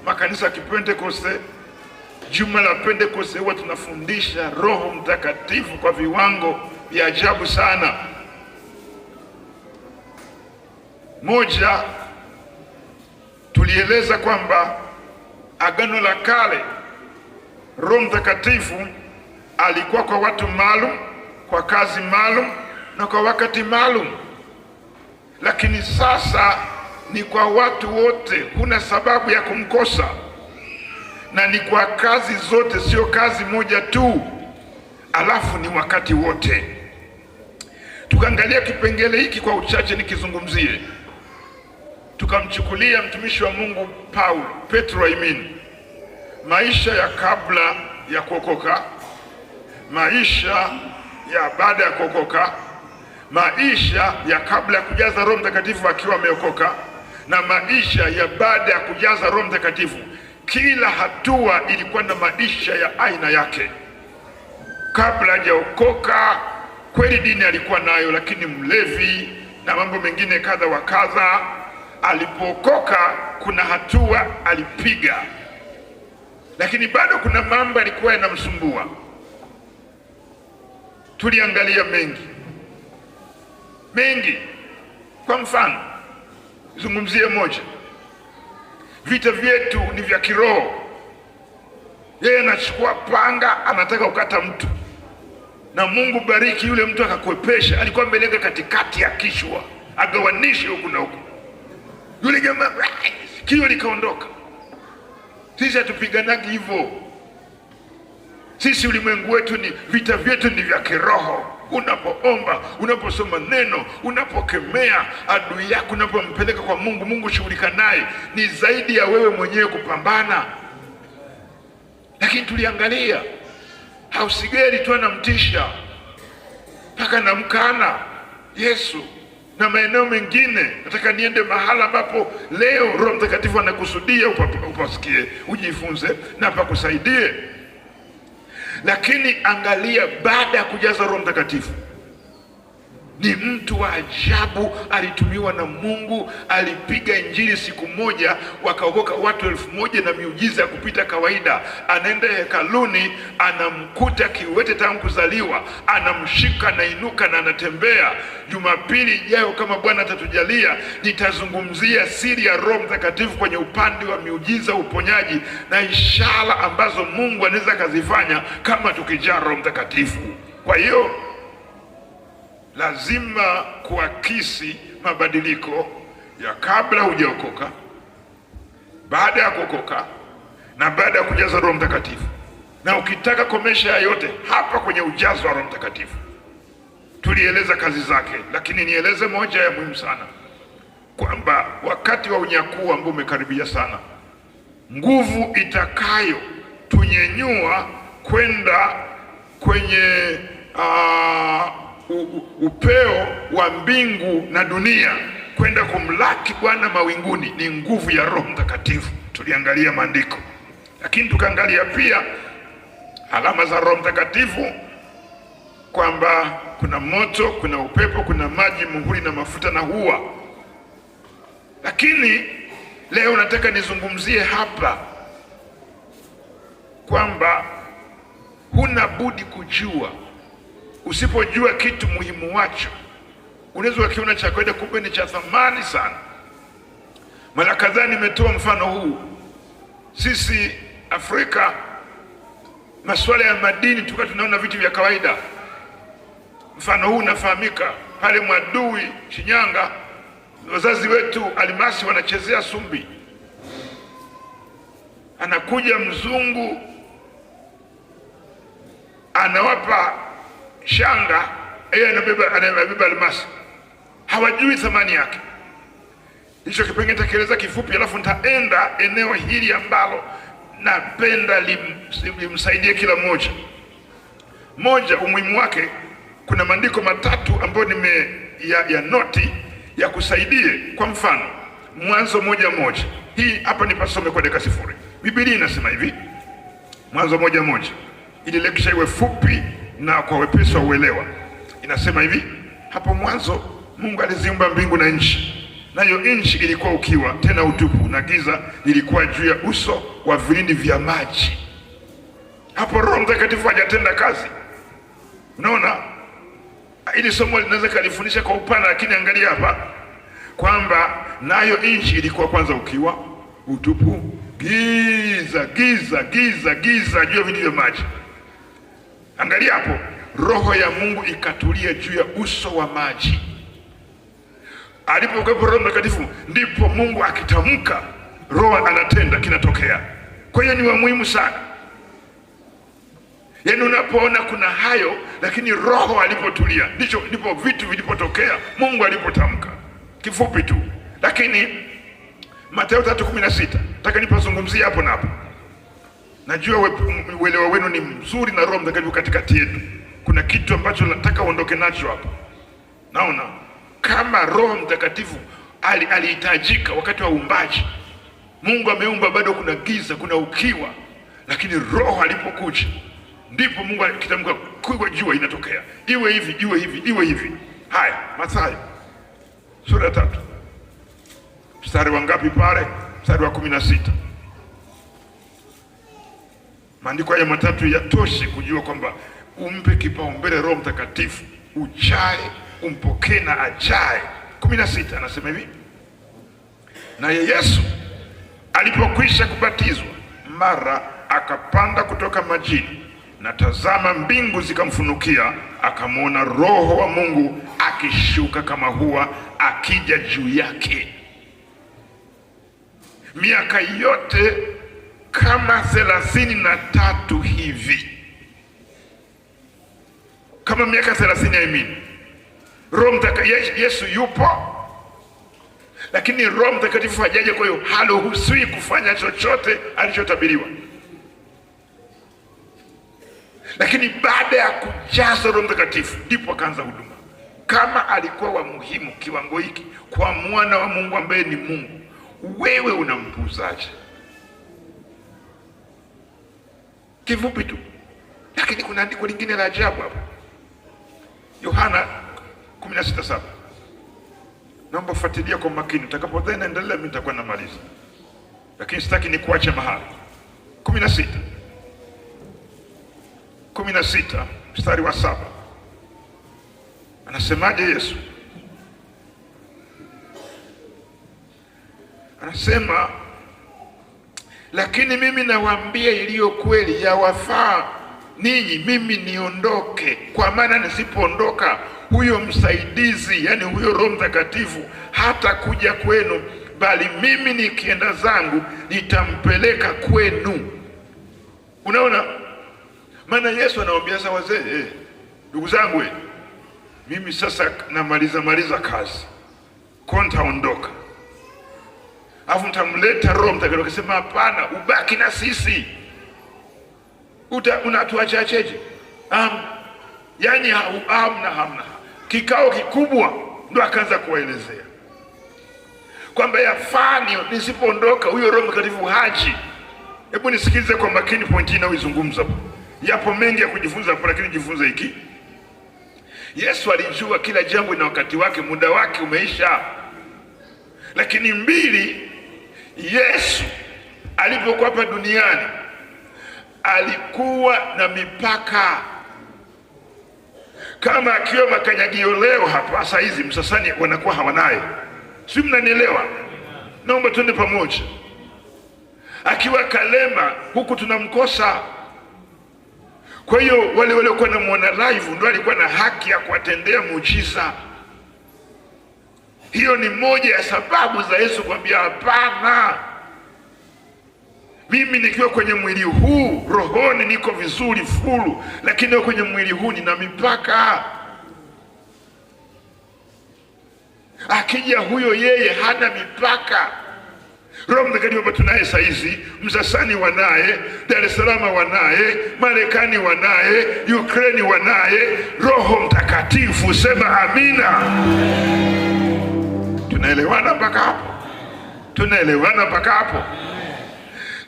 makanisa ya Kipentekoste, juma la Pentekoste, huwa tunafundisha Roho Mtakatifu kwa viwango vya ajabu sana. Moja, tulieleza kwamba Agano la Kale Roho Mtakatifu alikuwa kwa watu maalum, kwa kazi maalum na kwa wakati maalum, lakini sasa ni kwa watu wote, huna sababu ya kumkosa, na ni kwa kazi zote, sio kazi moja tu, alafu ni wakati wote. Tukaangalia kipengele hiki kwa uchache nikizungumzie. Tukamchukulia mtumishi wa Mungu Petro, maisha ya kabla ya kuokoka, maisha ya baada ya kuokoka, maisha ya kabla ya kujaza Roho Mtakatifu akiwa ameokoka, na maisha ya baada ya kujaza Roho Mtakatifu. Kila hatua ilikuwa na maisha ya aina yake. Kabla hajaokoka kweli dini alikuwa nayo, lakini mlevi na mambo mengine kadha wa kadha. Alipookoka kuna hatua alipiga, lakini bado kuna mambo alikuwa yanamsumbua. Tuliangalia mengi. Kwa mfano, zungumzie moja. Vita vyetu ni vya kiroho. Yeye anachukua panga, anataka kukata mtu, na Mungu bariki yule mtu akakwepesha. Alikuwa amelenga katikati ya kichwa, agawanishe huku na huku, yule jamaa kio likaondoka. Sisi hatupiganagi hivyo. Sisi ulimwengu wetu ni vita vyetu ni vya kiroho. Unapoomba, unaposoma neno, unapokemea adui yako, unapompeleka kwa Mungu, Mungu shughulika naye. Ni zaidi ya wewe mwenyewe kupambana. Lakini tuliangalia Hausigeri tu anamtisha mpaka namkana Yesu na maeneo mengine. Nataka niende mahala ambapo leo Roho Mtakatifu anakusudia upasikie, ujifunze na pakusaidie. Lakini angalia, baada ya kujaza Roho Mtakatifu, ni mtu wa ajabu. Alitumiwa na Mungu, alipiga injili siku moja, wakaokoka watu 1000 na miujiza ya kupita kawaida. Anaenda hekaluni, anamkuta kiwete tangu kuzaliwa, anamshika na inuka na anatembea. Jumapili ijayo kama Bwana atatujalia, nitazungumzia siri ya Roho Mtakatifu kwenye upande wa miujiza, uponyaji na ishara ambazo Mungu anaweza kazifanya kama tukijaa Roho Mtakatifu. Kwa hiyo lazima kuakisi mabadiliko ya kabla hujaokoka, baada ya kuokoka na baada ya kujaza Roho Mtakatifu. Na ukitaka komesha yote hapa kwenye ujazo wa Roho Mtakatifu, tulieleza kazi zake, lakini nieleze moja ya muhimu sana, kwamba wakati wa unyakuo ambao umekaribia sana, nguvu itakayo tunyenyua kwenda kwenye upeo wa mbingu na dunia, kwenda kumlaki Bwana mawinguni, ni nguvu ya Roho Mtakatifu. Tuliangalia maandiko, lakini tukaangalia pia alama za Roho Mtakatifu, kwamba kuna moto, kuna upepo, kuna maji, muhuri na mafuta na hua. Lakini leo nataka nizungumzie hapa kwamba huna budi kujua. Usipojua kitu muhimu wacho, unaweza ukiona cha kawaida, kumbe ni cha thamani sana. Mara kadhaa nimetoa mfano huu. Sisi Afrika, masuala ya madini tuka tunaona vitu vya kawaida. Mfano huu unafahamika pale Mwadui, Shinyanga. Wazazi wetu almasi wanachezea sumbi, anakuja mzungu anawapa shanga, yeye anabeba almasi, hawajui thamani yake. Hicho kipengele nitakieleza kifupi, alafu nitaenda eneo hili ambalo napenda limsaidie kila mmoja. Moja, umuhimu wake. Kuna maandiko matatu ambayo ya noti ya kusaidie. Kwa mfano, Mwanzo 1:1. Hii hapa nipasome kwa dakika 0. Biblia inasema hivi, Mwanzo 1:1, ili lecture iwe fupi na kwa wepesi wa uelewa. Inasema hivi, hapo mwanzo Mungu aliziumba mbingu na nchi, nayo nchi ilikuwa ukiwa tena utupu, na giza lilikuwa juu ya uso wa vilindi vya maji. Hapo Roho Mtakatifu hajatenda kazi. Unaona, ili somo linaweza kalifundisha kwa upana, lakini angalia hapa kwamba nayo nchi ilikuwa kwanza ukiwa, utupu, giza giza giza giza juu ya vilindi vya maji. Angalia hapo, Roho ya Mungu ikatulia juu ya uso wa maji. Alipokuwepo Roho Mtakatifu, ndipo Mungu akitamka, Roho anatenda, kinatokea. Kwa hiyo ni wa muhimu sana. Yaani unapoona kuna hayo, lakini Roho alipotulia, ndipo vitu vilipotokea, Mungu alipotamka. Kifupi tu, lakini Mathayo 3:16 nataka nipazungumzie hapo na hapo. Najua uelewa wenu ni mzuri na Roho Mtakatifu katikati yetu. Kuna kitu ambacho nataka uondoke nacho hapo. Naona kama Roho Mtakatifu alihitajika wakati wa uumbaji. Mungu ameumba, bado kuna giza, kuna ukiwa, lakini Roho alipokuja, ndipo Mungu akitamka, kuwe jua, inatokea. Iwe hivi, iwe hivi, iwe hivi. Haya, Mathayo sura ya 3. Mstari wa ngapi pale? Mstari wa 16. Maandiko haya matatu yatoshe kujua kwamba umpe kipaumbele Roho Mtakatifu, uchae, umpokee na ajae. 16 anasema hivi: naye Yesu alipokwisha kubatizwa, mara akapanda kutoka majini, na tazama, mbingu zikamfunukia, akamwona Roho wa Mungu akishuka kama hua akija juu yake. Miaka yote kama 33 hivi, kama miaka 30, Roho Mtakatifu, Yesu yupo, lakini Roho Mtakatifu hajaje. Kwa hiyo haruhusiwi kufanya chochote alichotabiriwa. Lakini baada ya kujaza Roho Mtakatifu, ndipo akaanza huduma. Kama alikuwa wa muhimu kiwango hiki kwa mwana wa Mungu ambaye ni Mungu, wewe unampuuzaje? Kifupi tu, lakini kuna andiko lingine la ajabu hapo. Yohana 16:7. Naomba fuatilia kwa makini, utakapoendelea endelea, mimi nitakuwa namaliza, lakini sitaki nikuache mahali. 16 mstari wa 7 anasemaje Yesu? Anasema, lakini mimi nawaambia iliyo kweli, yawafaa ninyi mimi niondoke, kwa maana nisipoondoka huyo msaidizi, yani huyo Roho Mtakatifu, hata kuja kwenu, bali mimi nikienda zangu nitampeleka kwenu. Unaona, maana Yesu anawaambia sasa wazee, ndugu zangu, mimi sasa namaliza kazi, kwa nitaondoka, alafu mtamleta Roho Mtakatifu. Akasema hapana, ubaki na sisi. Unatuachacheje? Yani hamna. Kikao kikubwa ndo akaanza kuwaelezea kwamba yafani nisipoondoka huyo Roho Mtakatifu haji. Hebu nisikilize kwa makini pointi hii na uizungumza. Yapo mengi ya kujifunza hapo, lakini jifunze hiki. Yesu alijua kila jambo na wakati wake, muda wake umeisha. Lakini 2, Yesu alipokuwa hapa duniani alikuwa na mipaka. Kama akiwa Makanyagio leo hapa saa hizi Msasani wanakuwa hawanaye. Si mnanielewa? Naomba tuende pamoja. Akiwa Kalema huku tunamkosa. Kwa hiyo wale waliokuwa namuona live ndio alikuwa na haki ya kuwatendea muujiza. Hiyo ni moja ya sababu za Yesu kuambia hapana, mimi nikiwa kwenye mwili huu, rohoni niko vizuri fulu, lakini kwenye mwili huu nina mipaka. Akija huyo yeye hana mipaka. Roho Mtakatifu tunaye saizi, Msasani wanaye, Dar es Salaam wanaye, Marekani wanaye, Ukraine wanaye. Roho Mtakatifu, sema amina. Tunaelewana mpaka hapo? Tunaelewana mpaka hapo?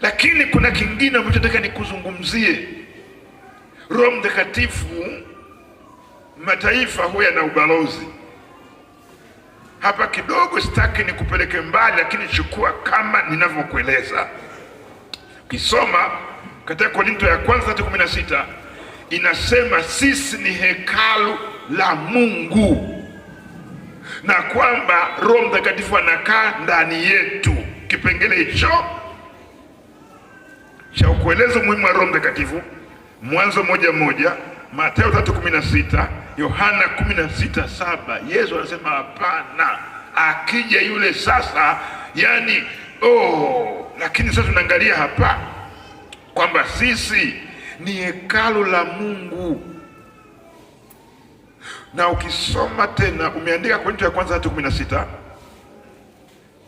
Lakini kuna kingine ambacho nataka nikuzungumzie. Roho Mtakatifu, mataifa huwa yana ubalozi. hapa kidogo, sitaki nikupeleke mbali, lakini chukua kama ninavyokueleza. Ukisoma katika Korinto ya kwanza 3:16 inasema sisi ni hekalu la Mungu na kwamba Roho Mtakatifu anakaa ndani yetu. Kipengele hicho cha kueleza umuhimu wa Roho Mtakatifu, Mwanzo 1:1, Mathayo 3:16, Yohana 16:7. Yesu anasema hapana, akija yule sasa, yani lakini sasa tunaangalia hapa kwamba sisi ni hekalu la Mungu. Na ukisoma tena, umeandika Korinto ya kwanza 3:16,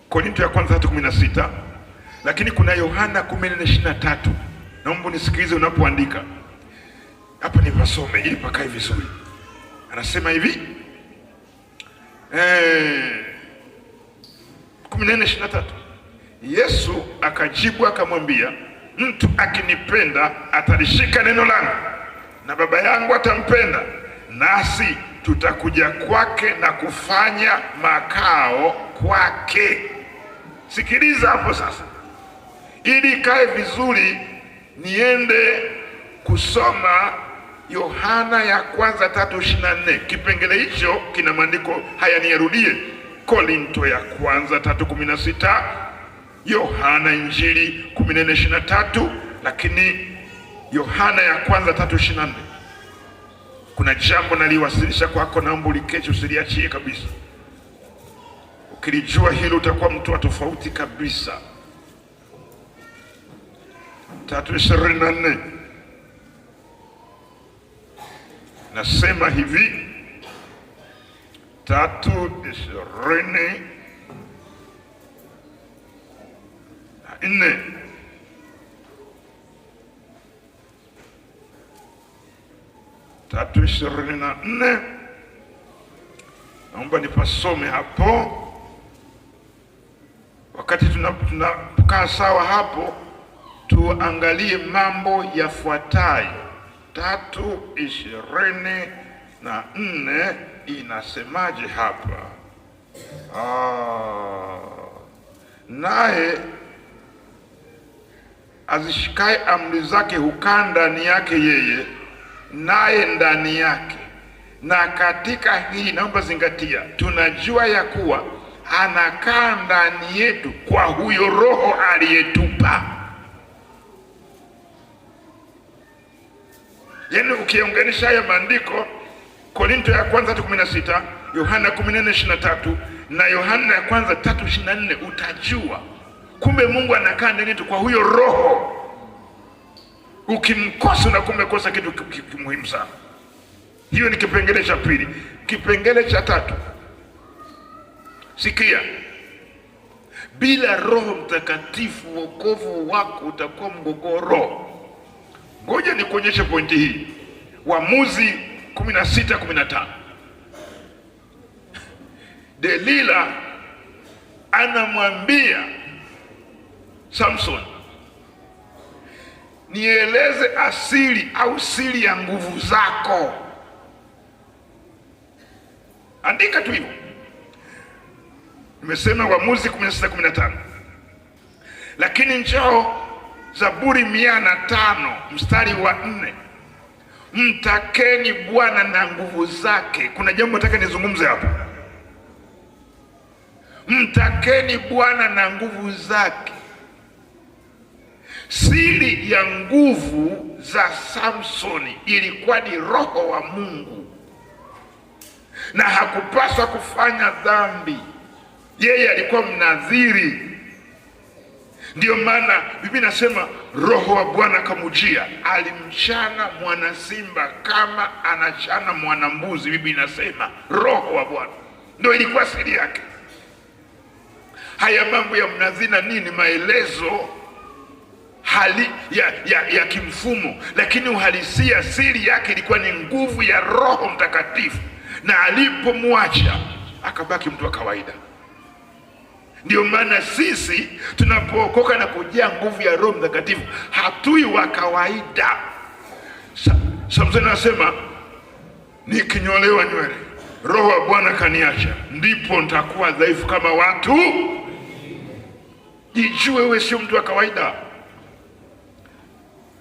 Korinto ya kwanza 3:16, lakini kuna Yohana 14:23. Naomba nisikilize unapoandika hapa, nipasome ili pakae vizuri. Anasema hivi 14:23, Yesu akajibu akamwambia, mtu akinipenda atalishika neno langu, na Baba yangu atampenda, nasi tutakuja kwake na kufanya makao kwake. Sikiliza hapo sasa, ili kae vizuri, niende kusoma Yohana ya kwanza 3:24. Kipengele hicho kina maandiko haya, niyarudie: Korinto ya kwanza 3:16, Yohana Injili 14:23, lakini Yohana ya kwanza 3:24. Kuna jambo naliwasilisha kwako, naomba ulikeshe, usiliachie kabisa. Ukilijua hilo utakuwa mtu wa tofauti kabisa. 3:24 nasema hivi, 3:24 3:24, naomba nipasome hapo. Wakati tunakaa sawa hapo, tuangalie mambo yafuatayo. 3:24 inasemaje hapa? Naye azishikaye amri zake hukaa ndani yake yeye, naye ndani yake. Na katika hii, naomba zingatia, tunajua ya kuwa anakaa ndani yetu kwa huyo Roho aliyetupa. Yaani ukiunganisha haya maandiko, Korinto ya kwanza 3:16, Yohana 14:23 na Yohana ya kwanza 3:24, utajua kumbe Mungu anakaa ndani yetu kwa huyo Roho. Ukimkosa na kumekosa kitu muhimu sana. Hiyo ni kipengele cha pili. Kipengele cha tatu, sikia, bila Roho Mtakatifu wokovu wako utakuwa mgogoro. Ngoja nikuonyeshe pointi hii. Waamuzi 16:15, Delila anamwambia Samson, nieleze asili au siri ya nguvu zako. Andika tu hivyo. Nimesema Waamuzi 16:15, lakini njoo Zaburi 105:4, mtakeni Bwana na nguvu zake. Kuna jambo nataka nizungumze hapo. Mtakeni Bwana na nguvu zake. Siri ya nguvu za Samsoni ilikuwa ni Roho wa Mungu, na hakupaswa kufanya dhambi. Yeye alikuwa mnadhiri. Ndiyo maana Biblia inasema Roho wa Bwana akamujia, alimchana mwana simba kama anachana mwana mbuzi. Biblia inasema Roho wa Bwana ndio ilikuwa siri yake. Haya mambo ya mnadhiri na nini, maelezo hali ya kimfumo, lakini uhalisia, siri yake ilikuwa ni nguvu ya Roho Mtakatifu, na alipomwacha akabaki mtu wa kawaida. Ndio maana sisi tunapookoka na kujaa nguvu ya Roho Mtakatifu, hatui wa kawaida. Samson anasema nikinyolewa nywele Roho wa Bwana kaniacha, ndipo nitakuwa dhaifu kama watu. Jijue wewe sio mtu wa kawaida.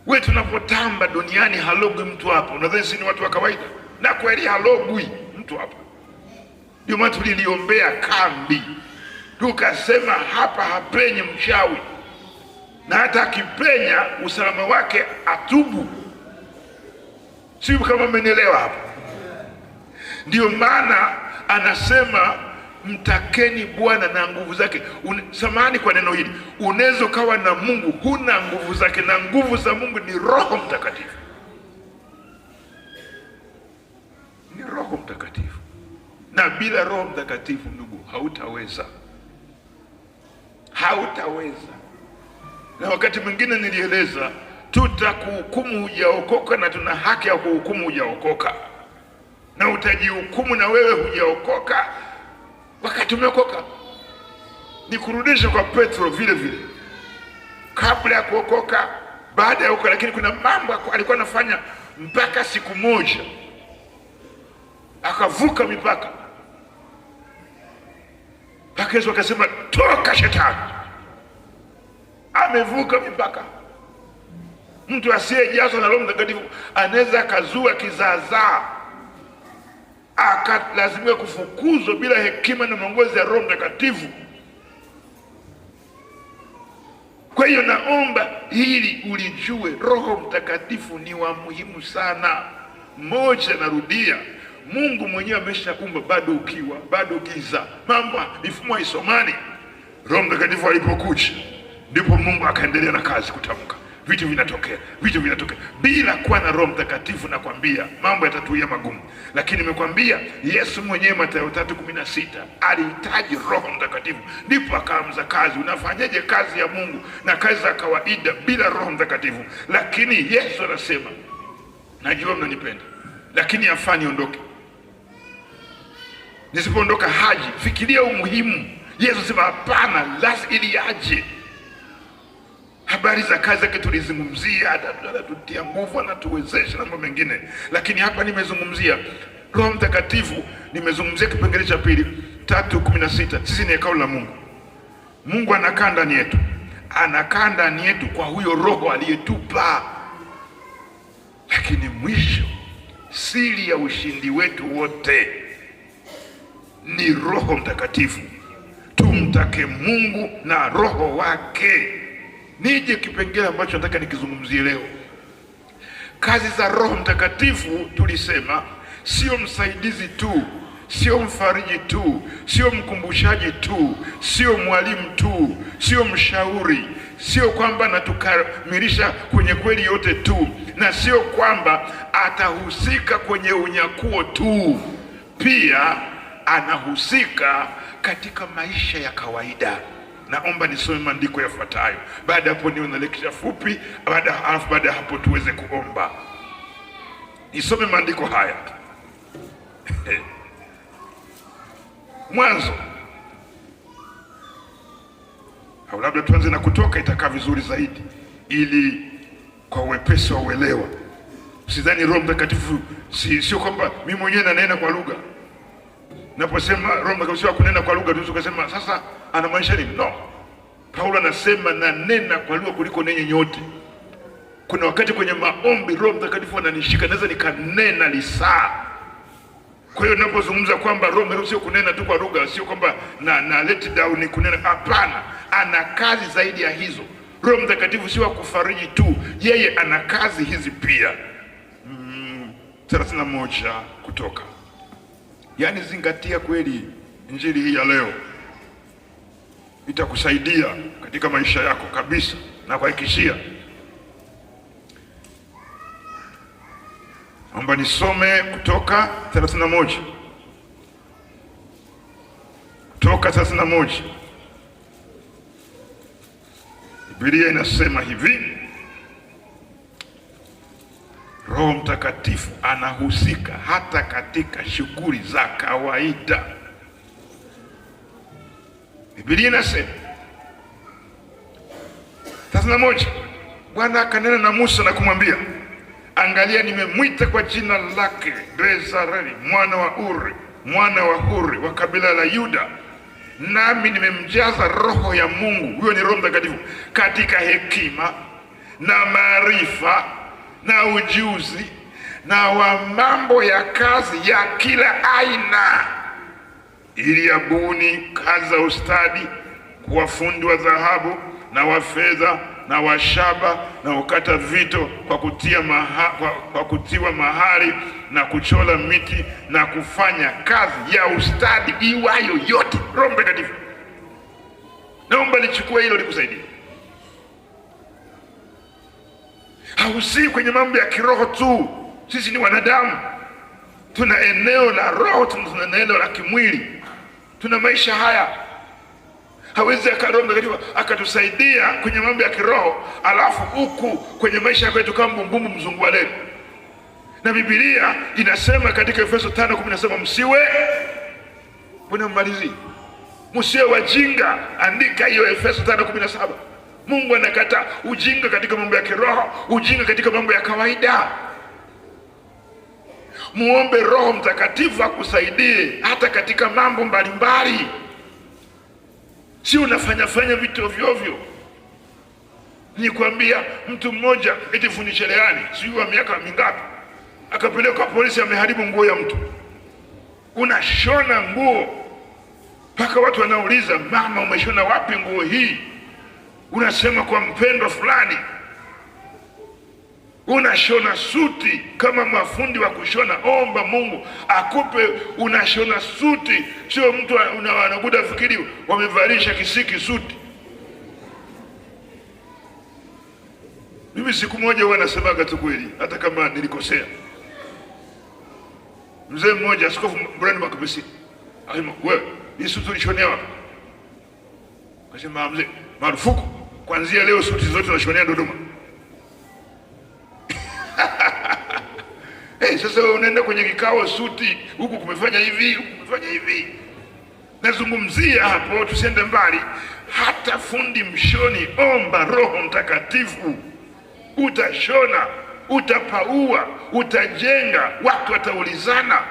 Wewe tunapotamba duniani halogwi mtu hapa. Unadhani sisi ni watu wa kawaida? Na kweli halogwi mtu hapa. Ndio maana tuliliombea kambi. Tukasema hapa hapenye mchawi. Na hata akipenya usalama wake atubu. Sio kama mmenielewa hapa. Ndio maana anasema mtakeni Bwana na nguvu zake. Samahani kwa neno hili. Unaweza ukawa na Mungu huna nguvu zake, na nguvu za Mungu ni Roho Mtakatifu. Ni Roho Mtakatifu. Na bila Roho Mtakatifu ndugu, hautaweza. Hautaweza. Na wakati mwingine nilieleza tutakuhukumu hujaokoka, na tuna haki ya kuhukumu hujaokoka. Na utajihukumu na wewe hujaokoka wakati umeokoka. Ni kurudisha kwa Petro vile vile, kabla ya kuokoka, baada ya kuokoka. Lakini kuna mambo alikuwa anafanya mpaka siku moja akavuka mipaka. Mpaka Yesu akasema toka shetani. Amevuka mipaka. Mtu asiyejazwa na Roho Mtakatifu anaweza akazua kizaazaa, akalazimika kufukuzwa bila hekima na maongozi ya Roho Mtakatifu. Kwa hiyo naomba hili ulijue, Roho Mtakatifu ni wa muhimu sana. Moja, narudia, Mungu mwenyewe ameshaumba bado ukiwa, bado giza, mambo mifumo haisomani. Roho Mtakatifu alipokuja ndipo Mungu akaendelea na kazi kutamka. Vitu vinatokea. Bila kuwa na Roho Mtakatifu nakwambia mambo yatatuia magumu. Lakini nimekwambia Yesu mwenyewe Mathayo 3:16 alihitaji Roho Mtakatifu, ndipo akaanza kazi. Unafanyaje kazi ya Mungu na kazi za kawaida bila Roho Mtakatifu? Lakini Yesu anasema, najua mnanipenda, lakini afaa niondoke. Nisipoondoka haji. Fikiria umuhimu. Yesu sema hapana, lazima ili aje. Habari za kazi yake tulizungumzia, atatutia nguvu, anatuwezesha na mambo mengine. Lakini hapa nimezungumzia Roho Mtakatifu, nimezungumzia kipengele cha pili 3:16. Sisi ni hekalu la Mungu. Mungu anakaa ndani yetu. Anakaa ndani yetu kwa huyo Roho aliyetupa. Lakini mwisho, siri ya ushindi wetu wote ni Roho Mtakatifu. Tumtake Mungu na Roho wake. Nije kipengele ambacho nataka nikizungumzie leo. Kazi za Roho Mtakatifu tulisema sio msaidizi tu, sio mfariji tu, sio mkumbushaji tu, sio mwalimu tu, sio mshauri, sio kwamba natukamilisha kwenye kweli yote tu, na sio kwamba atahusika kwenye unyakuo tu. Pia anahusika katika maisha ya kawaida. Naomba nisome maandiko yafuatayo. Baada hapo niwe na lecture fupi, baada ya hapo tuweze kuomba. Nisome maandiko haya. Mwanzo. Au labda tuanze na Kutoka, itakaa vizuri zaidi ili kwa wepesi wa uelewa. Sidhani Roho Mtakatifu sio kwamba mimi mwenyewe nanena kwa lugha. Naposema Roho Mtakatifu kunena kwa lugha, tunaweza kusema sasa anamaanisha nini? No. Paulo anasema nanena kwa lugha kuliko nenye nyote. Kuna wakati kwenye maombi Roho Mtakatifu ananishika, naweza nikanena lisaa. Kwa hiyo ninapozungumza kwamba Roho Mtakatifu sio kunena tu kwa lugha, sio kwamba na let down ni kunena. Hapana, ana kazi zaidi ya hizo. Roho Mtakatifu sio kufariji tu, yeye ana kazi hizi pia. 31 Kutoka. Yaani zingatia kweli injili hii ya leo. Itakusaidia katika maisha yako kabisa, na kuhakikishia. Naomba nisome Kutoka 31. Kutoka 31. Biblia inasema hivi: Roho Mtakatifu anahusika hata katika shughuli za kawaida. Biblia inasema 31, Bwana akanena na Musa na kumwambia, angalia, nimemwita kwa jina lake Bezaleli mwana wa Uri mwana wa Huri wa kabila la Yuda, nami nimemjaza roho ya Mungu, huyo ni Roho Mtakatifu, katika hekima na maarifa na ujuzi na wa mambo ya kazi ya kila aina, ili abuni kazi za ustadi, kuwa fundi wa dhahabu na wa fedha na wa shaba na ukata vito kwa kutiwa mahali na kuchora miti na kufanya kazi ya ustadi iwayo yote. Roho Mtakatifu, naomba lichukue hilo likusaidia. Hausii kwenye mambo ya kiroho tu. Sisi ni wanadamu, tuna eneo la roho, tuna eneo la kimwili, tuna maisha haya. Hawezi Roho Mtakatifu akatusaidia kwenye mambo ya kiroho alafu huku kwenye maisha yetu kama mbumbumu mzungu wa leo. Na Biblia inasema katika Efeso 5:10, msiwe, mbona mmalizi, msiwe wajinga. Andika hiyo Efeso 5:17. Mungu anakata ujinga katika mambo ya kiroho, ujinga katika mambo ya kawaida. Muombe Roho Mtakatifu akusaidie hata katika mambo mbalimbali. Si unafanya vitu ovyo ovyo. Nikwambia mtu mmoja eti fundi cherehani, sijui wa miaka mingapi, akapeleka polisi, ameharibu nguo ya mtu. Unashona nguo mpaka watu wanauliza, mama, umeshona wapi nguo hii? Unasema kwa mpendwa fulani. Unashona suti kama mafundi wa kushona. Omba Mungu akupe unashona suti, sio mtu anakuda fikiri wamevalisha kisiki suti. Mimi siku moja huwa nasemaga tu kweli, hata kama nilikosea. Mzee mmoja, Askofu Brian Makabisi, akasema, wewe hii suti ulishonea wapi? Akasema, mzee, marufuku, kuanzia leo suti zote tunashonea Dodoma. Sasa unaenda kwenye kikao suti, huku kumefanya hivi, huku kumefanya hivi. Nazungumzia hapo, tusiende mbali. Hata fundi mshoni, omba Roho Mtakatifu. Utashona, utapaua, utajenga, watu wataulizana.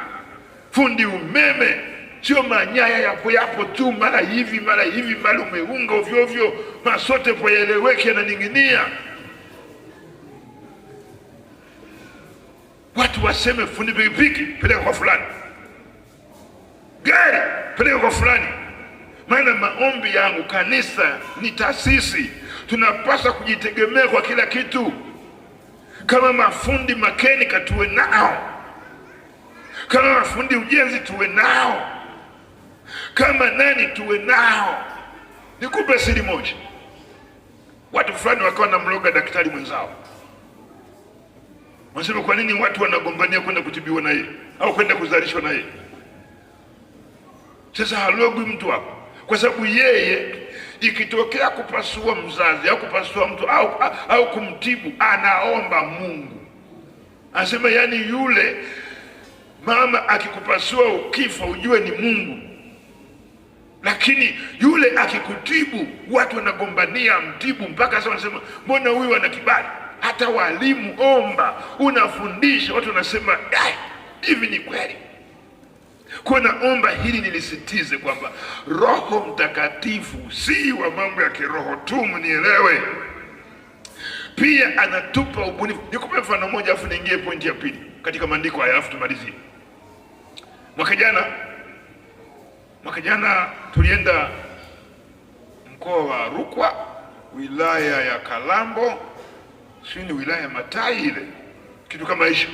Fundi umeme sio manyaya yapo tu, mara hivi mara umeunga ovyo ovyo, masote poeleweke yananing'inia. Watu waseme fundi pikipiki, peleka kwa fulani. Gari, peleka kwa fulani. Maana maombi yangu, kanisa ni taasisi, tunapaswa kujitegemea kwa kila kitu. Kama mafundi makenika tuwe nao, kama mafundi ujenzi tuwe nao, kama nani tuwe nao. Nikupe siri moja. Watu fulani wakawa na mloga daktari mwenzao. Wanasema, kwa nini watu wanagombania kwenda kutibiwa na yeye au kwenda kuzalishwa na yeye? Sasa halogwi mtu hapo, kwa sababu yeye ikitokea kupasua mzazi au kupasua mtu au kumtibu, anaomba Mungu. Anasema yani yule mama akikupasua ukifa ujue ni Mungu. Lakini yule akikutibu watu wanagombania mtibu, mpaka sasa wanasema mbona huyu ana kibali? Hata walimu omba, unafundisha watu wanasema hivi ni kweli. Kwa naomba hili nilisitize kwamba Roho Mtakatifu si wa mambo ya kiroho tu, mnielewe. Pia anatupa ubunifu. Nikupe mfano mmoja afu niingie pointi ya pili katika maandiko haya afu tumalizie. Mwaka jana tulienda mkoa wa Rukwa, wilaya ya Kalambo, ni wilaya ya Matai ile, kitu kama hicho.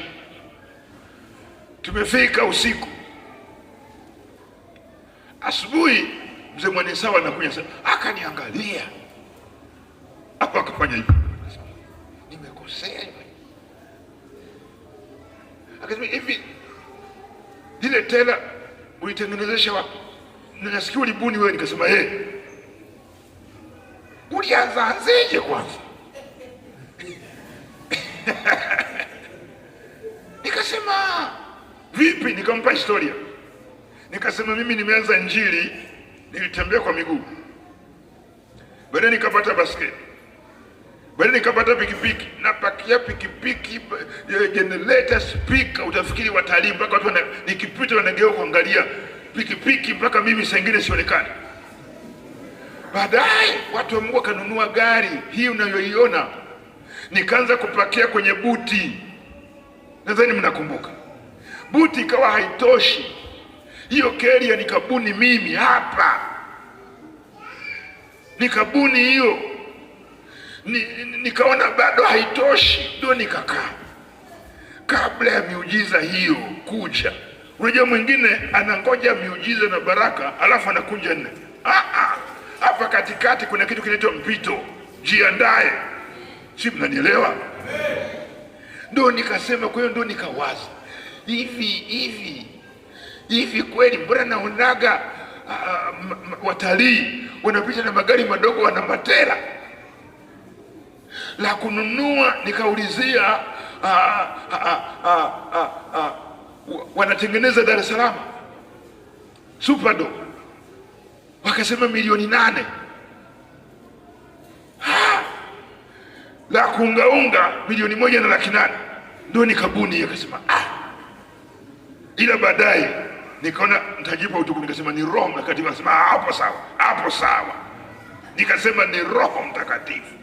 Tumefika usiku. Asubuhi mzee Mwanisawa anakuja sasa, akaniangalia hapo, akafanya hivi, nimekosea hivi. Akasema, hivi ile tela ulitengenezesha wapi? Nasikia ulibuni wewe. Nikasema, ulianzaje kwanza? Nikasema, vipi? Nikampa historia. Nikasema, mimi nimeanza Injili, nilitembea kwa miguu. Baadaye nikapata basketi. Baadaye nikapata pikipiki, napakia pikipiki, generator, speaker, utafikiri watalii, mpaka watu nikipita wanageuka kuangalia pikipiki mpaka mimi saa nyingine sionekane. Baadaye watu wa Mungu kanunua gari hii unayoiona, nikaanza kupakia kwenye buti. Nadhani mnakumbuka. Buti ikawa haitoshi, hiyo carrier nikabuni mimi hapa, nikabuni hiyo, nikaona bado haitoshi, ndio nikakaa kabla ya miujiza hiyo kuja. Unajua mwingine anangoja miujiza na baraka alafu anakunja nne. Hapa katikati kuna kitu kinaitwa mpito, jiandae. Si mnanielewa? Ndio nikasema, kwa hiyo ndio nikawaza hivi kweli mbona naonaga watalii wanapita na magari madogo, wana matera la kununua. Nikaulizia wanatengeneza Dar es Salaam Superdome, wakasema milioni 8. La kuungaunga milioni 1.8. Ndio nikabuni, akasema ila baadaye nikaona nitajipa utukufu, nikasema ni Roho Mtakatifu. Akasema hapo sawa, hapo sawa. Nikasema ni Roho Mtakatifu.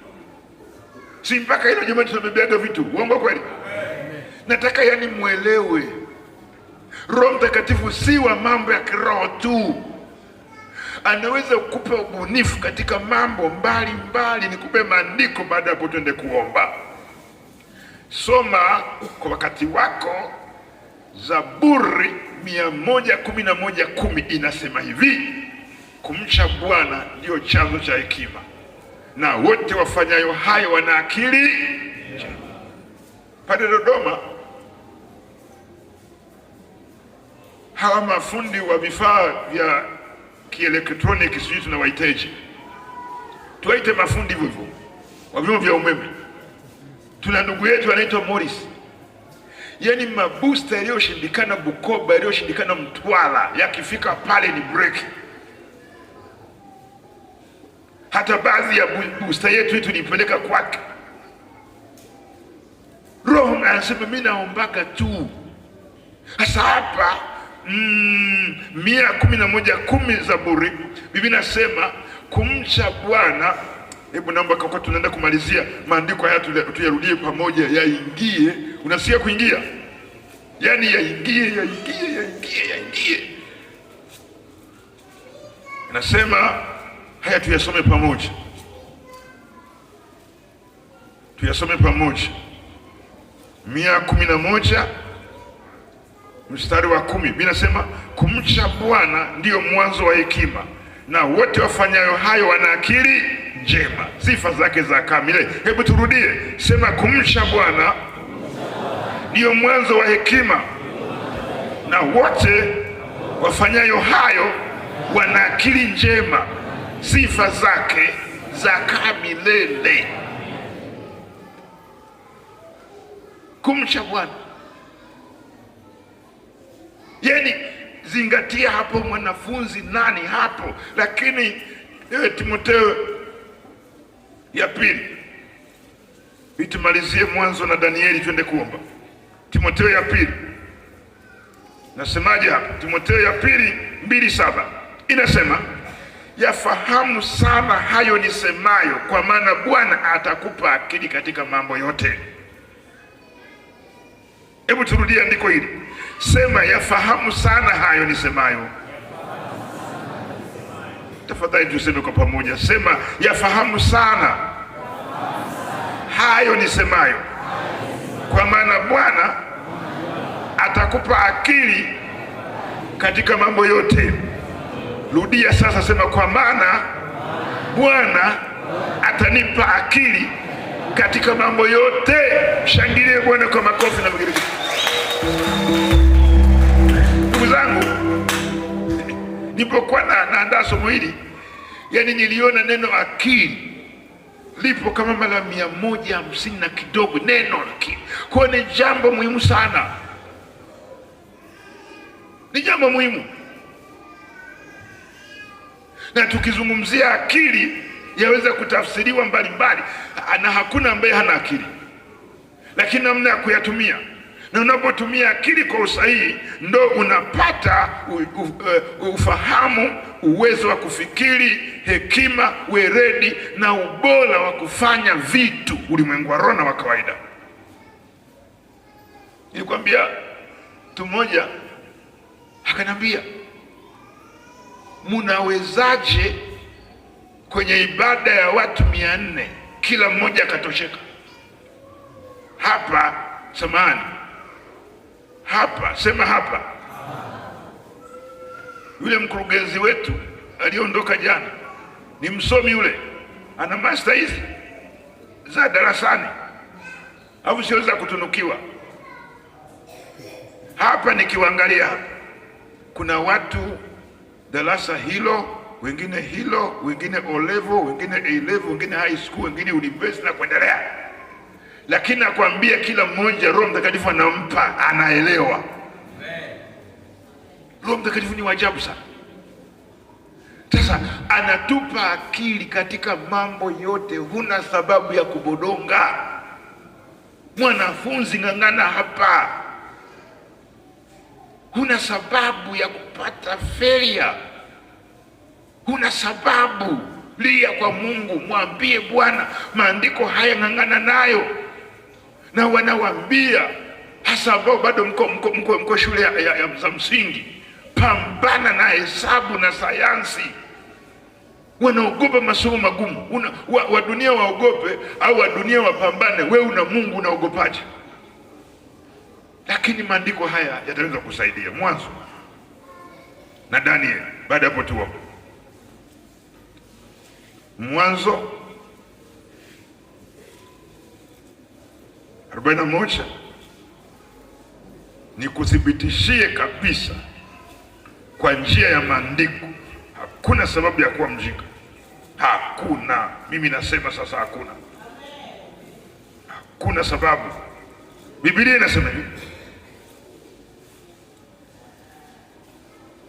Si mpaka hilo jamani, tunabebeaga vitu uongo kweli? Nataka yani muelewe, Roho Mtakatifu si wa mambo ya kiroho tu, anaweza kukupa ubunifu katika mambo mbalimbali. Nikupe maandiko, baada hapo twende kuomba. Soma kwa wakati wako Zaburi 111:10, inasema hivi: kumcha Bwana ndio chanzo cha hekima, na wote wafanyayo hayo wana akili. Pale Dodoma hawa mafundi wa vifaa vya kielektroniki, sijui tunawaiteje, tuwaite mafundi hivyo hivyo wa vyombo vya umeme. Tuna ndugu yetu anaitwa Morris, yani mabusta yaliyoshindikana Bukoba, yaliyoshindikana Mtwara, yakifika pale ni break. Hata baadhi ya busta yetu tulipeleka kwake. Roho anasema mimi naombaga tu. Sasa hapa 111:10 Zaburi, Biblia inasema kumcha Bwana. Hebu naomba kwa tunaenda kumalizia maandiko haya tuyarudie pamoja, yaingie. Unasikia kuingia? Yani yaingie. Nasema haya tuyasome pamoja. Tuyasome pamoja. 111 mstari wa 10. Biblia inasema kumcha Bwana ndio mwanzo wa hekima, na wote wafanyayo hayo wana akili njema. Sifa zake za kamili. Hebu turudie, sema kumcha Bwana ndio mwanzo wa hekima, na wote wafanyayo hayo wana akili njema. Sifa zake za kamilele. Kumcha Bwana, yani zingatia hapo mwanafunzi nani hapo. Lakini Timotheo ya pili, itumalizie Mwanzo na Danieli, twende kuomba. Timotheo ya pili nasemaje hapa? Timotheo ya pili 2:7 inasema yafahamu sana hayo nisemayo, kwa maana Bwana atakupa akili katika mambo yote. Hebu turudie andiko hili, sema yafahamu sana hayo nisemayo. Tafadhali tuseme kwa pamoja, sema yafahamu sana hayo nisemayo, kwa maana Bwana atakupa akili katika mambo yote. Rudia sasa, sema kwa maana Bwana atanipa akili katika mambo yote. Shangilie Bwana kwa makofi na vigelegele. Ndugu zangu, nilipokuwa naandaa somo hili, yani niliona neno akili lipo kama mara 150 na kidogo, neno akili. Kwa ni jambo muhimu sana, ni jambo muhimu. Na tukizungumzia akili, yaweza kutafsiriwa mbalimbali, na hakuna ambaye hana akili, lakini namna ya kuyatumia, na unapotumia akili kwa usahihi ndo unapata ufahamu, uwezo wa kufikiri, hekima, weredi na ubora wa kufanya vitu ulimwengu wa roho na wa kawaida. Nilikwambia mtu mmoja akanambia, munawezaje kwenye ibada ya watu 400 kila mmoja akatosheka? Hapa samahani, hapa sema hapa. Yule mkurugenzi wetu aliondoka jana ni msomi yule, ana master hizi za darasani, au siweza kutunukiwa. Hapa nikiwaangalia hapa kuna watu darasa hilo, wengine hilo, wengine O level, wengine A level, wengine high school, wengine university na kuendelea. Lakini nakwambia kila mmoja Roho Mtakatifu anampa, anaelewa. Roho Mtakatifu ni wajabu sana. Sasa anatupa akili katika mambo yote, huna sababu ya kubodonga. Mwanafunzi ng'ang'ana hapa, huna sababu ya kupata failure, huna sababu. Lia kwa Mungu, mwambie Bwana, maandiko haya ng'ang'ana nayo. Na wanawaambia hasa ambao bado mko shule ya msingi, pambana na hesabu na sayansi. Wanaogopa masomo magumu. Wa dunia waogope au wa dunia wapambane, wewe una Mungu unaogopaje? Lakini maandiko haya yataweza kusaidia. Mwanzo na Daniel, baada hapo tuombe. Mwanzo 41 ni kuthibitishie kabisa kwa njia ya maandiko. Hakuna sababu ya kuwa mjinga, hakuna. Mimi nasema sasa, hakuna sababu. Biblia inasema hivi,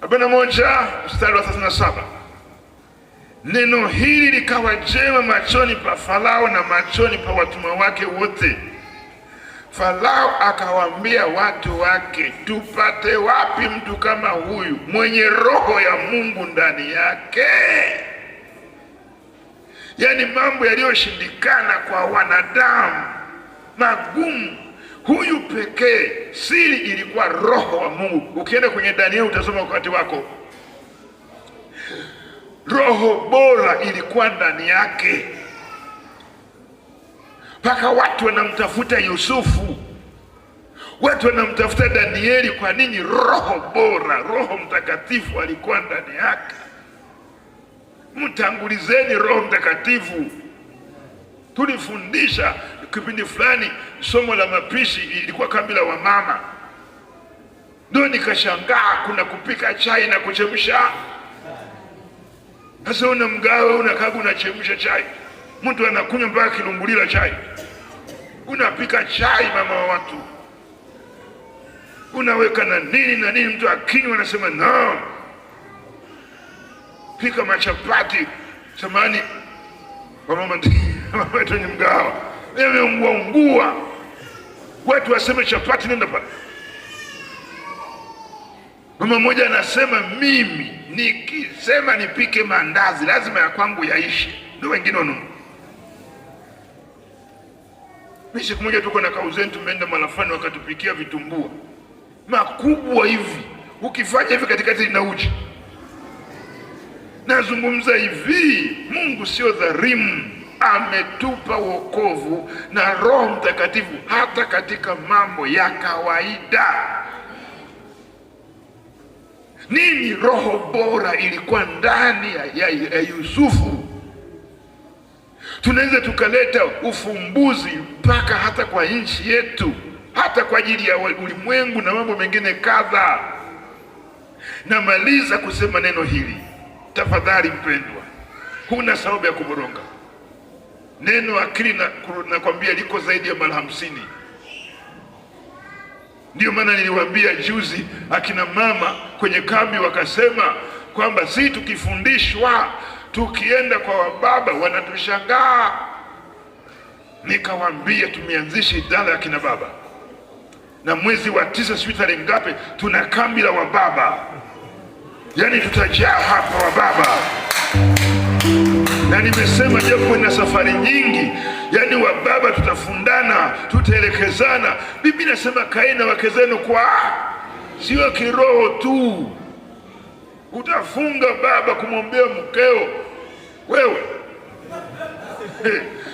41 mstari wa 37, neno hili likawa jema machoni pa Farao na machoni pa watumwa wake wote. Farao akawaambia watu wake, tupate wapi mtu kama huyu mwenye roho ya Mungu ndani yake? Yaani mambo yaliyoshindikana kwa wanadamu magumu, huyu pekee. Siri ilikuwa roho wa Mungu. Ukienda kwenye Danieli utasoma wakati wako, roho bora ilikuwa ndani yake. Mpaka watu wanamtafuta Yusufu, watu wanamtafuta Danieli. Kwa nini? Roho bora, Roho Mtakatifu alikuwa ndani yake. Mtangulizeni Roho Mtakatifu. Tulifundisha kipindi fulani somo la mapishi, ilikuwa kambi la wamama. Ndio nikashangaa, kuna kupika chai na kuchemsha. Sasa una mgawe, unakaga unachemsha chai, mtu anakunywa mpaka kilungulila chai. Unapika chai mama wa watu, unaweka na nini na nini, mtu akinywa anasema no. Pika machapati, samani kwa mama wetu ni mgawa, yameungua. Watu waseme chapati, nenda pale. Mama mmoja anasema, mimi nikisema nipike mandazi lazima ya kwangu yaishi, ndio wengine wanunua. Mimi siku moja tuko na kauzeni, tumeenda Malafani, wakatupikia vitumbua makubwa hivi, ukifanya hivi katikati ina uji. Nazungumza hivi, Mungu sio dhalimu, ametupa wokovu na Roho Mtakatifu hata katika mambo ya kawaida. Nini? Roho bora ilikuwa ndani ya Yusufu. Tunaweza tukaleta ufumbuzi mpaka hata kwa nchi yetu, hata kwa ajili ya ulimwengu na mambo mengine kadha. Namaliza kusema neno hili, tafadhali mpendwa, huna sababu ya kuboronga. Neno akili nakwambia liko zaidi ya mara 50. Ndio maana niliwaambia juzi, akina mama kwenye kambi wakasema kwamba si tukifundishwa Tukienda kwa wababa wanatushangaa. Nikawaambia tumeanzisha idara ya kina baba, na mwezi wa 9 sijui tarehe ngapi tuna kambi la wababa. Yani tutajaa hapa wababa. Na nimesema japo na safari nyingi, yani wababa tutafundana, tutaelekezana. Biblia inasema kaeni na wake zenu kwa sio kiroho tu. Utafunga baba kumwombea mkeo wewe,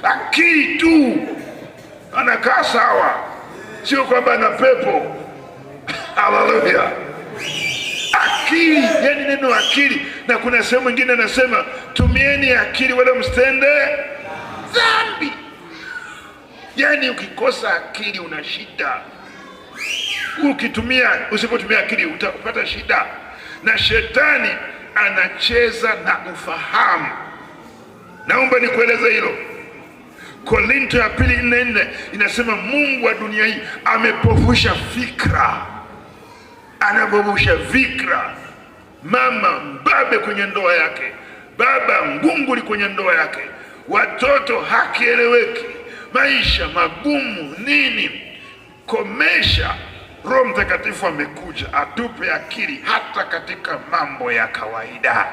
akili tu anakaa sawa, sio kwamba ana pepo. Haleluya. Akili, yani neno akili. Na kuna sehemu nyingine anasema tumieni akili wala msitende dhambi. Yani ukikosa akili una shida. Usipotumia akili utapata shida. Na shetani anacheza na ufahamu. Naomba nikueleze hilo. Korinto ya 2:4 inasema Mungu wa dunia hii amepofusha fikra. Anapofusha fikra. Mama mbabe kwenye ndoa yake, baba ngunguli kwenye ndoa yake, watoto hakieleweki, maisha magumu nini. Komesha. Roho Mtakatifu amekuja atupe akili hata katika mambo ya kawaida.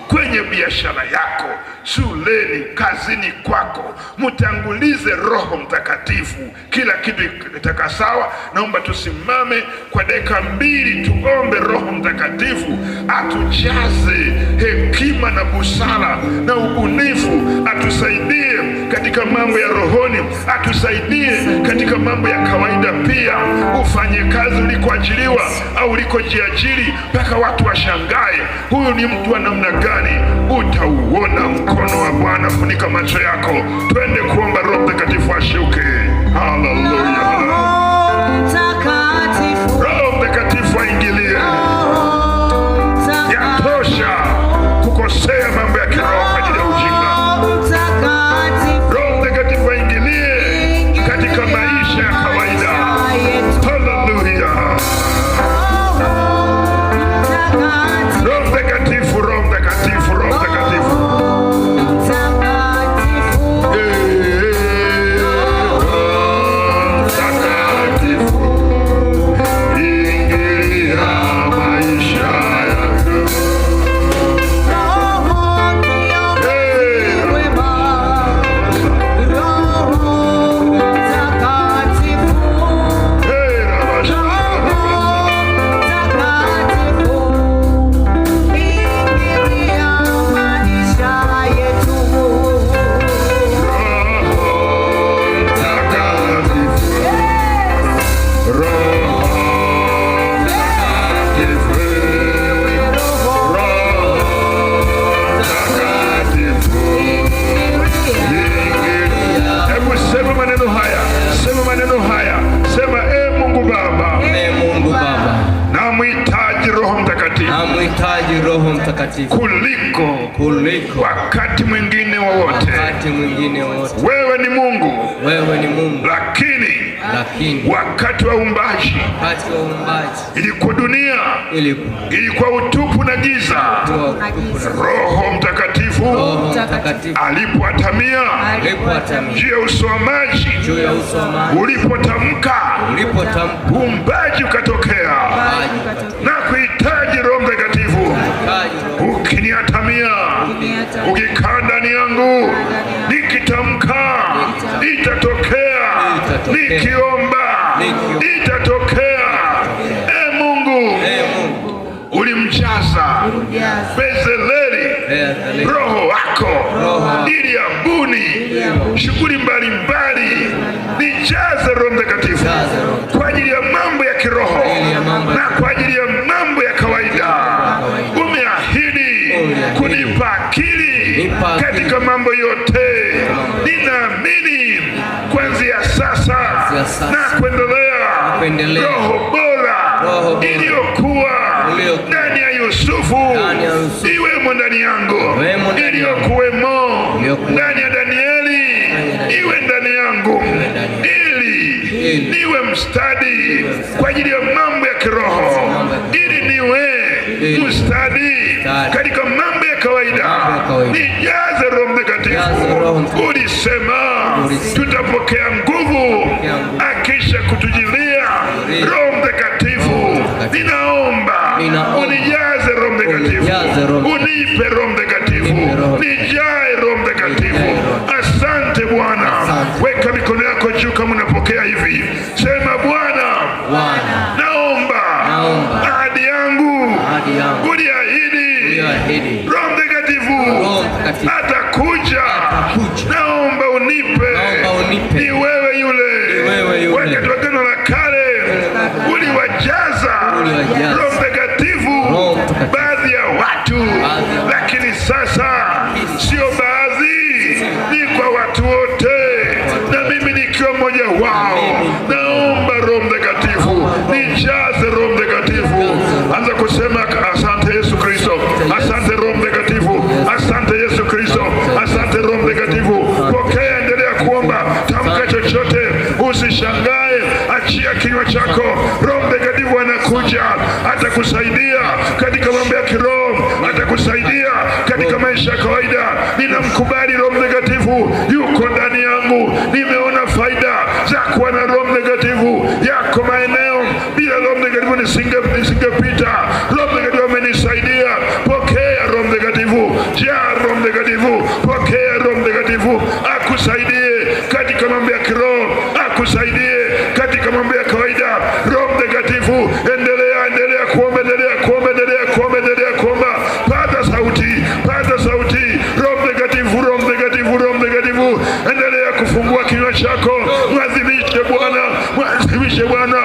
Kwenye biashara yako, shuleni, kazini kwako, mtangulize Roho Mtakatifu, kila kitu kitaka sawa. Naomba tusimame kwa dakika 2 tuombe Roho Mtakatifu atujaze hekima na busara na ubunifu, atusaidie katika mambo ya rohoni, atusaidie katika mambo ya kawaida pia. Ufanye kazi ulikoajiriwa au ulikojiajiri mpaka watu washangae, huyu ni mtu wa namna gani? Utauona mkono wa Bwana. Funika macho yako, twende kuomba Roho Mtakatifu ashuke. Haleluya. Roho Mtakatifu aingilie. Yatosha kukosea mambo ya kiroho kwa ajili ya ujinga. Roho Mtakatifu aingilie katika maisha ya kawaida. Haleluya. Roho Mtakatifu, Roho Mtakatifu, Roho Mtakatifu. Roho Mtakatifu kuliko wakati mwingine wowote. Wewe ni Mungu, lakini wakati wa uumbaji ilikuwa dunia ilikuwa utupu na giza. Roho Mtakatifu alipoatamia juu ya uso wa maji, ulipotamka uumbaji ukatokea. Na kuhitaji Roho Mtakatifu, ukiniatamia, ukikaa ndani yangu, nikitamka itatokea, nikiomba itatokea. Mungu ulimjaza Bezaleli Roho wako ili abuni shughuli mbalimbali. Nijaze Roho Mtakatifu kwa ajili ya mambo ya kiroho na kwa ajili ya mambo ya kawaida. Umeahidi kunipa akili katika mambo yote. Ninaamini kuanzia sasa na kuendelea, roho bora iliyokuwa ndani ya Yusufu iwemo ndani yangu, iliyokuwemo ndani ya Danieli iwe ndani yangu, ili niwe mstadi kwa ajili ya mambo ya kiroho, ili niwe mstadi katika mambo ya kawaida. kawaida. Nijaze Roho Mtakatifu. Ulisema tutapokea nguvu akisha kutujilia Roho Mtakatifu. Ninaomba unijaze Roho Mtakatifu, unipe Roho Mtakatifu, nijae Roho Mtakatifu. Asante Bwana. Weka mikono yako juu kama unapokea hivi, sema Bwana, naomba ahadi yangu uliahidi Roho Mtakatifu atakuja. Naomba unipe, ni wewe yule wakati wa Agano la Kale uliwajaza Roho Mtakatifu baadhi ya watu, lakini sasa sio baadhi, ni kwa watu wote, na mimi nikiwa mmoja wao. Naomba Roho Mtakatifu, nijaze Roho Mtakatifu. Anza kusema asante Yesu Kristo, asante Roho Mtakatifu, asante Yesu Kristo, asante Roho Mtakatifu. Pokea, endelea kuomba, tamka chochote, usishangae, achia kinywa chako. Roho Mtakatifu anakuja, atakusaidia katika mambo ya kiroho, atakusaidia katika maisha ya kawaida. Ninamkubali Roho Mtakatifu, yuko ndani yangu. Nimeona faida za kuwa na Roho Mtakatifu. Yako maeneo bila Roho Mtakatifu nisingepita. Roho Mtakatifu amenisaidia. Pokea Roho Mtakatifu, jaa Roho Mtakatifu, pokea Roho Mtakatifu akusaidie katika mambo ya kiroho, akusaidie katika mambo ya kawaida. Roho Mtakatifu, endelea kuomba, endelea kuomba, endelea kuomba, endelea kuomba. Pata sauti, pata sauti. Roho Mtakatifu, Roho Mtakatifu, Roho Mtakatifu, endelea kufungua kinywa chako. Mwadhimishe Bwana, mwadhimishe Bwana,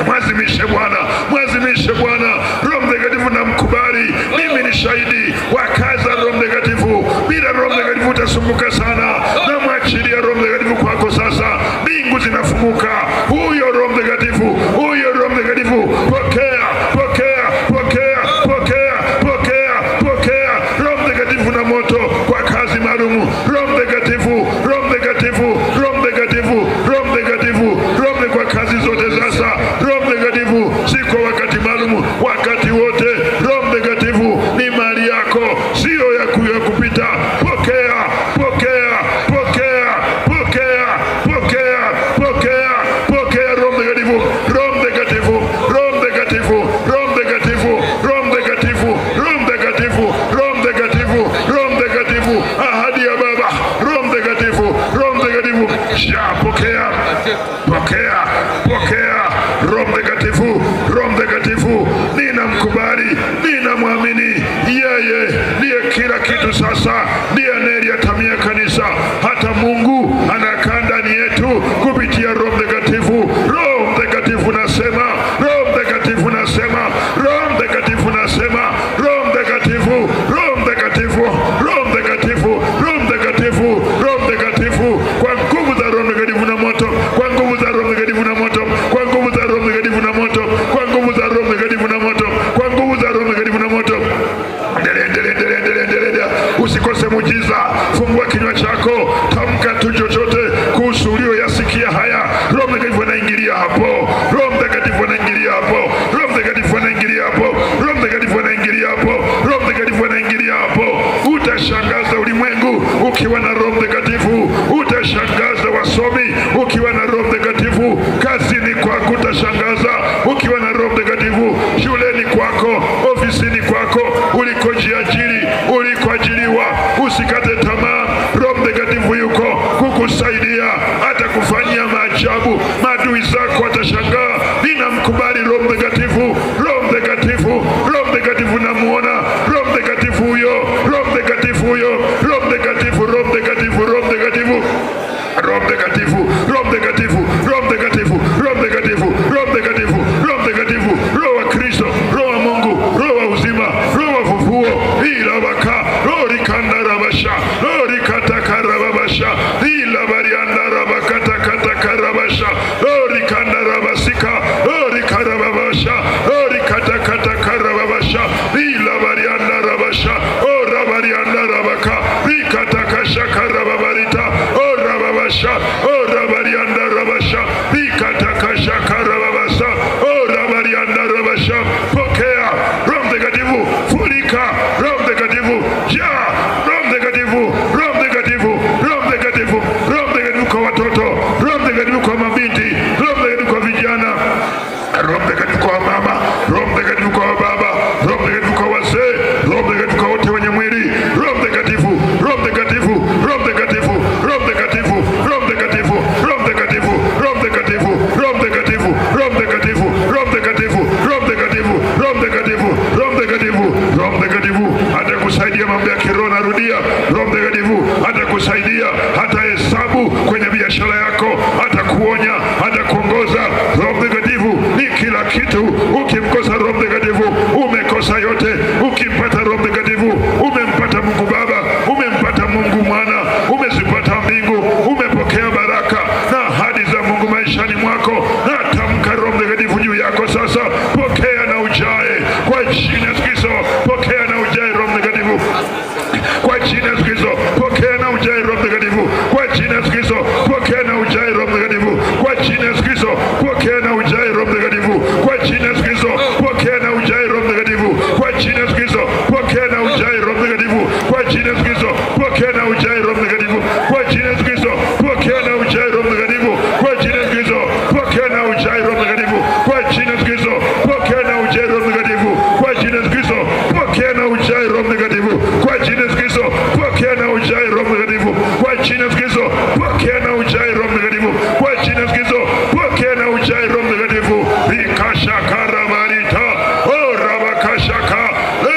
mwazimishe Bwana, mwazimishe Bwana. Roho Mtakatifu namkubali, mimi ni shahidi wa kazi ya Roho Mtakatifu. Bila Roho Mtakatifu utasumbuka sana. Namwachilia Roho Mtakatifu kwako sasa. Mbingu zinafunguka. Huyo Roho Mtakatifu, huyo Roho Mtakatifu, pokea, pokea, pokea, pokea, pokea, pokea Roho Mtakatifu na moto kwa kazi maalum. Roho Mtakatifu, Roho Mtakatifu, Roho Mtakatifu, Roho Mtakatifu, Roho kwa kazi zote sasa. Roho Mtakatifu si kwa wakati maalum, wakati wote. Roho Mtakatifu ni mali yako, sio ya kupita. Pokea, pokea, pokea, pokea, pokea, pokea, pokea Roho Mtakatifu, Roho Mtakatifu, Roho Mtakatifu, Roho Mtakatifu, Roho Mtakatifu, Roho Mtakatifu, Roho Mtakatifu, Roho Mtakatifu, ahadi ya Baba. Roho Mtakatifu, Roho Mtakatifu, pokea, pokea, pokea Roho Mtakatifu, Roho Mtakatifu. Ninamkubali, ninamwamini yeye ndiye kila kitu. Sasa ndiye anayeliatamia kanisa. Hata Mungu anakaa ndani yetu kupitia Roho Mtakatifu. Roho Mtakatifu nasema, Roho Mtakatifu nasema, Roho Mtakatifu nasema, Roho Mtakatifu, Roho Mtakatifu, Roho Mtakatifu, Roho Mtakatifu, Roho Mtakatifu, kwa nguvu za Roho Mtakatifu na moto, kwa nguvu za Roho Mtakatifu na moto, kwa nguvu za Roho Mtakatifu na moto, kwa nguvu za Roho Mtakatifu na moto, kwa nguvu za Roho Mtakatifu na moto. Endelea, usikose muujiza. Fungua kinywa chako, tamka tu chochote kuhusu ulioyasikia haya. Roho Mtakatifu anaingilia hapo, Roho Mtakatifu anaingilia hapo, Roho Mtakatifu anaingilia hapo, Roho Mtakatifu anaingilia hapo, Roho Mtakatifu anaingilia hapo. Utashangaza ulimwengu ukiwa na Roho Mtakatifu, utashangaza wasomi ukiwa na Roho Mtakatifu, kazini kwako utashangaza ukiwa na Roho Mtakatifu, shuleni kwako, ofisini kwako, ulikojiajiri, ulikoajiriwa. Usikate tamaa. Roho Mtakatifu yuko kukusaidia, hata kufanyia maajabu. Maadui zako watashangaa. Ninamkubali Roho Mtakatifu, Roho Mtakatifu, Roho Mtakatifu namuona Roho Mtakatifu huyo, Roho Mtakatifu huyo, Roho Mtakatifu, Roho Mtakatifu, Roho Mtakatifu, Roho Mtakatifu, Roho Mtakatifu, Roho Mtakatifu, Roho Mtakatifu, Roho Mtakatifu, Roho Mtakatifu, Roho wa Kristo, Roho wa Mungu, Roho wa uzima, Roho wa ufufuo. Ila baka Roho rikanda rabasha, Roho rikata karabasha, ila barianda rabakata kata karabasha. Mtakatifu kwa mabinti, Roho Mtakatifu kwa vijana, Roho Mtakatifu kwa mama, Roho Mtakatifu kwa baba, Roho Mtakatifu kwa wazee, Roho Mtakatifu kwa wote wenye mwili, Roho Mtakatifu, Roho Mtakatifu, Roho Mtakatifu, Roho Mtakatifu, Roho Mtakatifu, Roho Mtakatifu, Roho Mtakatifu, Roho Mtakatifu, Roho Mtakatifu, Roho Mtakatifu, Roho Mtakatifu, Roho Mtakatifu, Roho Mtakatifu, Roho Mtakatifu hata kusaidia mambo ya kiroho. Narudia, Roho Mtakatifu hata kusaidia hata hesabu kwenye biashara yako, hata kuonya, hata kuongoza. Roho Mtakatifu ni kila kitu. Ukimkosa Roho Mtakatifu umekosa yote. Ukimpata Roho Mtakatifu umempata Mungu Baba, umempata Mungu Mwana, umezipata mbingu, umepokea baraka na ahadi za Mungu maishani mwako. Na tamka Roho Mtakatifu juu yako sasa, pokea na ujae kwa jina la Kristo. Pokea na ujae Roho Mtakatifu kwa jina la Kristo. Pokea na ujae Roho Mtakatifu kwa jina la Kristo. Pokea na ujae Roho Mtakatifu kwa jina la Kristo. Pokea na ujae Roho Mtakatifu kwa jina la Kristo. Pokea na ujae Roho Mtakatifu kwa jina la Kristo. Pokea na ujae Roho Mtakatifu kwa jina la Kristo. Pokea na ujae Roho Mtakatifu kwa jina la Kristo. Pokea na ujae Roho Mtakatifu kwa jina la Kristo. Pokea na ujae Roho Mtakatifu kwa jina la Kristo. Pokea na ujae Roho Mtakatifu kwa jina la Kristo. Pokea na ujae Roho Mtakatifu kwa jina la Kristo. Pokea na ujae Roho Mtakatifu kwa jina la Kristo. Pokea na ujae Roho Mtakatifu kwa jina la Kristo. Pokea na ujae Roho Mtakatifu. Ikashaka rabarita o rabakashaka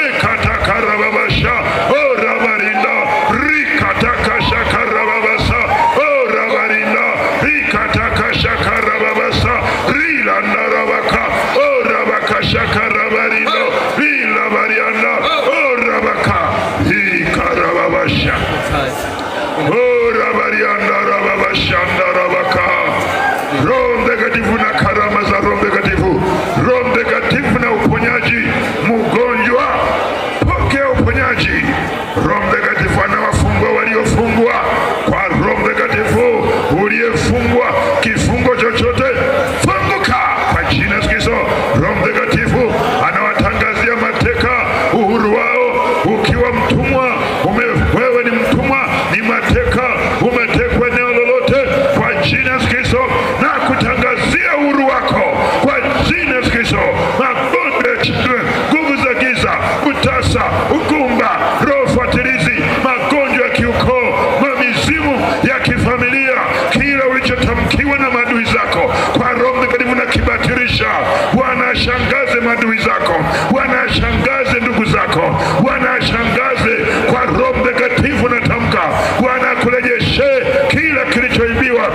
ekataka rababasha o rabarinda rikataka shaka rababasa o rabarinda rikataka shaka rababasa rilanda rabaka o rabakashaka rabarindo rilabarianda o rabaka ikarababasha o rabarianda rababashanda rabaka. Roho Mtakatifu na karama za Roho Mtakatifu. Roho Mtakatifu na uponyaji. Mgonjwa pokea uponyaji. Roho Mtakatifu anawafungua waliofungwa kwa Roho Mtakatifu. Uliyefungwa kifungo chochote funguka kwa jina la Yesu. Roho Mtakatifu anawatangazia mateka uhuru wao. Ukiwa mtumwa, wewe ni mtumwa, ni mateka, umetekwa eneo lolote, kwa jina la Yesu na kutangazia uhuru wako kwa jina la Yesu. Magonjwa, nguvu za giza, utasa, ugumba, roho fatirizi, magonjwa ya kiukoo, mamizimu ya kifamilia, kila ulichotamkiwa na maadui zako kwa Roho Mtakatifu na kibatilisha. Bwana ashangaze maadui zako, Bwana ashangaze ndugu zako, Bwana ashangaze kwa Roho Mtakatifu. Natamka Bwana akurejeshe kila kilichoibiwa,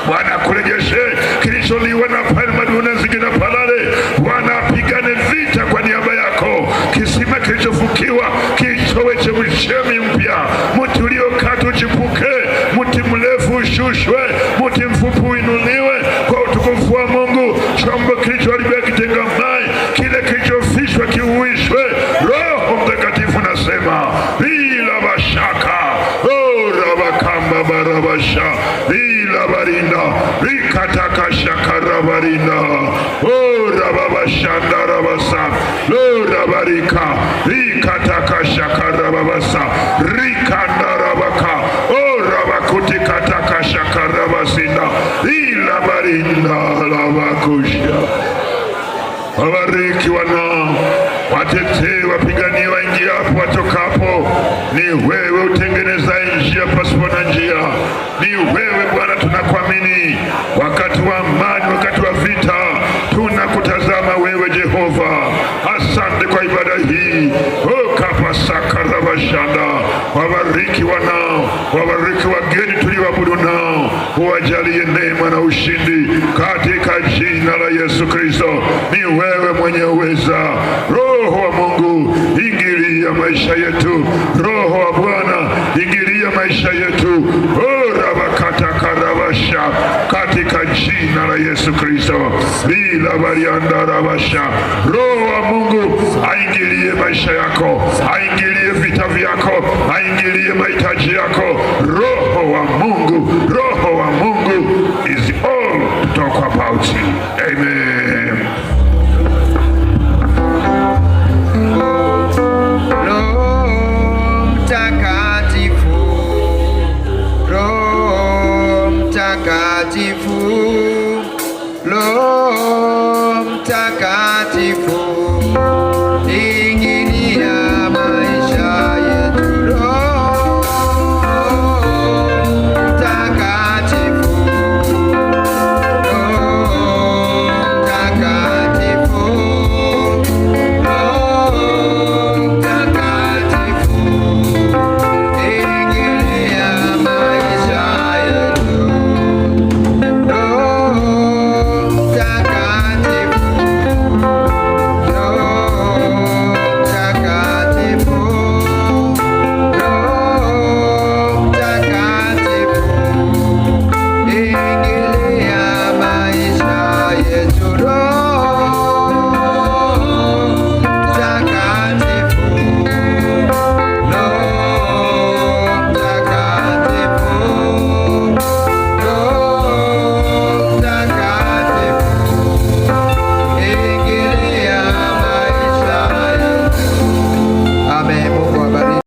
Bwana akurejeshe kilicholiwa na maadui na nzige na palale. Bwana apigane vita kwa niaba yako. Kisima kilichofukiwa kichowe chemchemi mpya. Mti uliokatwa uchipuke, mti mrefu ushushwe, mti mfupi uinuliwe kwa utukufu wa Mungu. Chombo kilichoharibika kitengamai, kile kilichofishwa kiuishwe. Roho Mtakatifu nasema bila mashaka rabakamba barabasha ila barinda rikataka shakara barinda rababashanda rabasa rabarika rikataka shakara babasa rikanda rabaka rabakuti kataka shakara basinda ila barinda labakusha. Wabariki wanao, watetee, wapiganie waingiapo watokapo. Ni wewe utengeneza njia pasipo na njia. Ni wewe Bwana, tunakuamini. Wakati wa amani, wakati wa vita, tunakutazama wewe Jehova. Asante kwa ibada hii. Kapasakarabashanda. Wabariki wanao, wabariki wageni tulioabudu nao, uwajalie neema na ushindi katika jina la Yesu Kristo. Ni wewe mwenye uweza. Roho wa Mungu ingilia maisha yetu. Roho wa Bwana ingilia maisha yetu. Rabakatakarabasha katika jina la Yesu Kristo. Bila barianda rabasha. Roho wa Mungu aingilie maisha yako, aingilie vita vyako, aingilie mahitaji yako. Roho wa Mungu, Roho wa Mungu is all to talk about. Amen. Roho Mtakatifu, Roho Mtakatifu Lo,